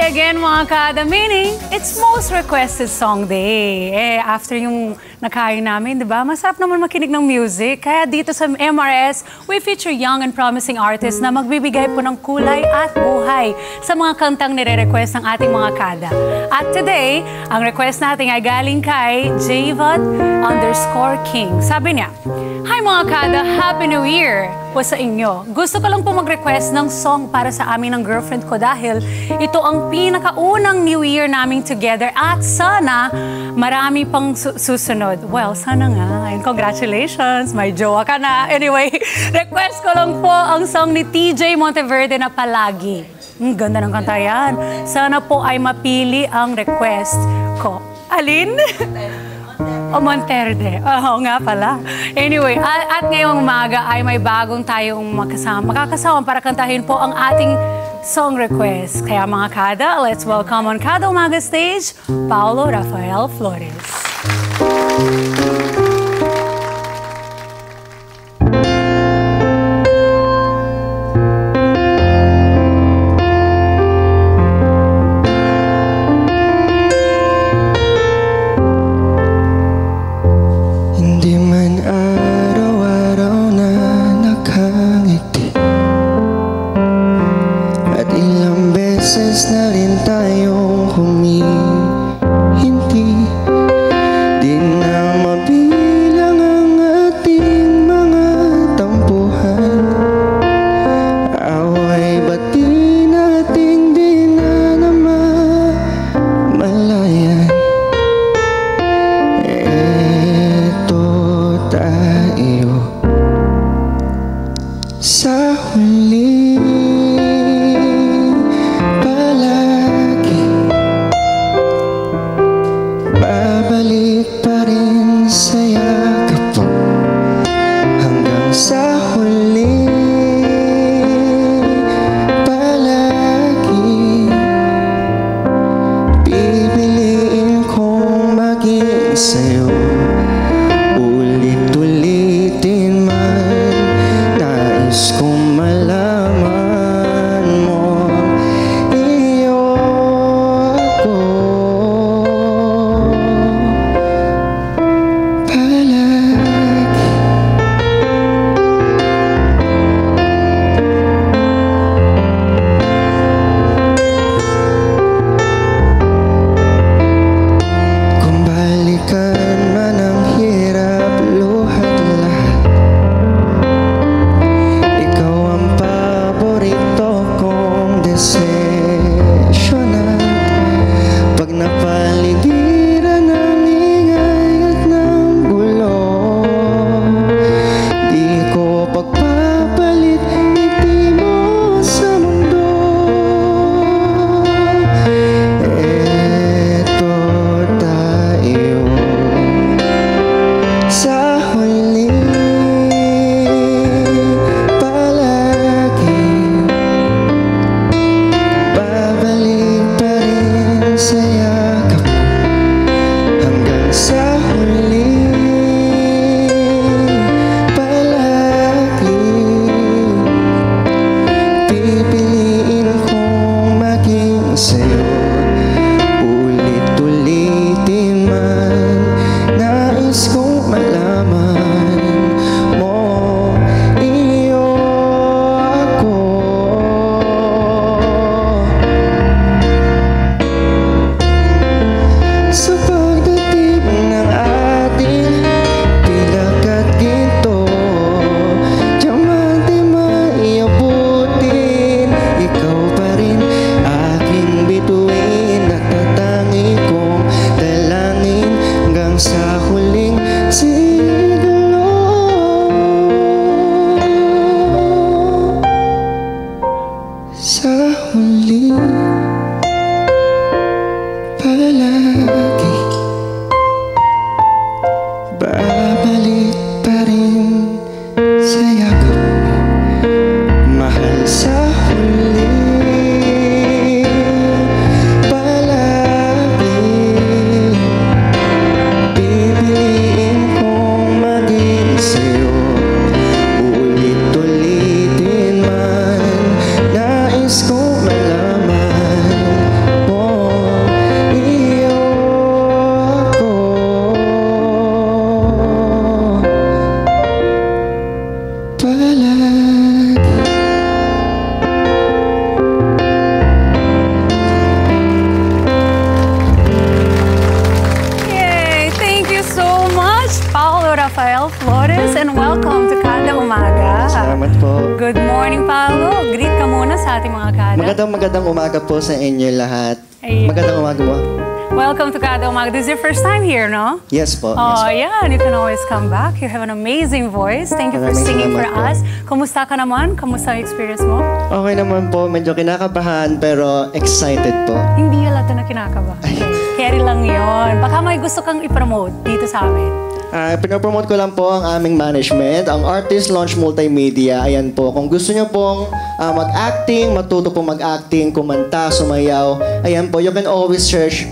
again mga kada, meaning it's most requested song day. After yung nakain namin, di ba? Masarap naman makinig ng music. Kaya dito sa MRS, we feature young and promising artists na magbibigay po ng kulay at buhay sa mga kantang nire-request ng ating mga kada. At today, ang request natin ay galing kay Javad_King. Sabi niya, "Hi mga kada, Happy New Year po sa inyo. Gusto ko lang po mag-request ng song para sa amin ng girlfriend ko dahil ito ang pinakaunang New Year naming together at sana marami pang susunod." Well, sana nga. And congratulations, may jowa ka na. Anyway, request ko lang po ang song ni TJ Monteverde na Palagi. Ganda ng kanta yan. Sana po ay mapili ang request ko. Alin? O Monterde. Oo nga pala. Anyway, at ngayong umaga ay may bagong tayong makakasama para kantahin po ang ating song request. Kaya mga kada, let's welcome on Kada Umaga Stage, Paulo Rafael Flores. Na rin tayong humihinti, di na mabilang ang ating mga tampuhan. Away ba't di nating di na namamalayan? Eto tayo sa huli. Babalik pa rin sa yakap mo hanggang sa huli. Palagi pipiliin kong maging sa'yo. Ulit-ulitin man, nais kong malaman mo, iyo ako. Sa huli, palagi babalik pa rin sa yakap mo, mahal. Sa huli, palagi pipiliin kong maging sa'yo. Ulit-ulitin man, nais kong malaman sa ating mga kada. Magandang umaga po sa inyo lahat. Ayun. Magandang umaga po. Welcome to Kada Umaga. This is your first time here, no? Yes po. Oh, Yes. yeah, and you can always come back. You have an amazing voice. Thank you for Maraming singing for salamat po. us. Kumusta ka naman? Kumusta ang experience mo? Okay naman po. Medyo kinakabahan pero excited po. Hindi halata na kinakaba. Carry lang yon. Baka may gusto kang i-promote dito sa amin. Pinapromote ko lang po ang aming management, ang Artist Launch Multimedia. Ayan po, kung gusto nyo pong mag-acting, matuto pong mag-acting, kumanta, sumayaw, ayan po, you can always search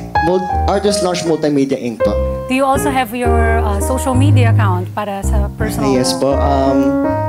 Artist Launch Multimedia Inc. po. Do you also have your social media account para sa personal? Yes po.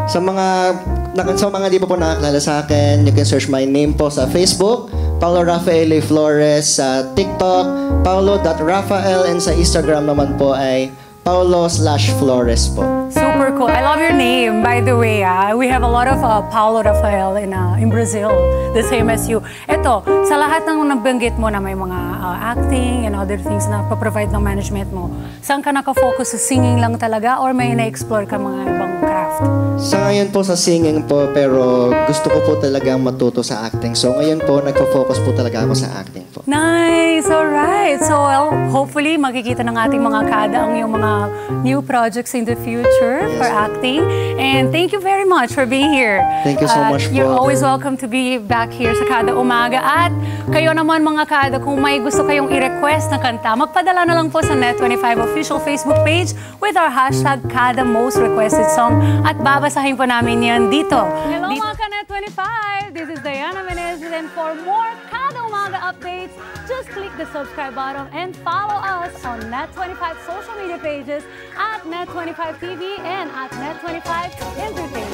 Sa mga di pa po nakakilala sa akin, you can search my name po sa Facebook, Paulo Rafael A. Flores, sa TikTok, Paulo.Rafael, and sa Instagram naman po ay Paulo/Flores po. Super cool. I love your name, by the way. We have a lot of Paulo Rafael in Brazil, the same as you. Ito, sa lahat ng nabanggit mo na may mga acting and other things na provide ng management mo, saan ka nakafocus? Sa singing lang talaga or may na-explore ka mga ibang craft? Sa ngayon po sa singing po, pero gusto ko po talagang matuto sa acting. So ngayon po, nagpo-focus po talaga ako sa acting po. Nice! Alright! So, well, hopefully, makikita ng ating mga kada ang iyong mga new projects in the future for acting. And thank you very much for being here. Thank you so much po. You're always welcome to be back here sa Kada Umaga. At kayo naman mga kada, kung may gusto kayong i-request na kanta, magpadala na lang po sa Net25 official Facebook page with our hashtag Kada Most Requested Song. At babasahin po namin yan dito. Hello mga ka-Net25! This is Diana Menezes, and for more Kada Umaga updates, just click the subscribe button and follow us on Net25 social media pages at Net25 TV and at Net25 Entertainment.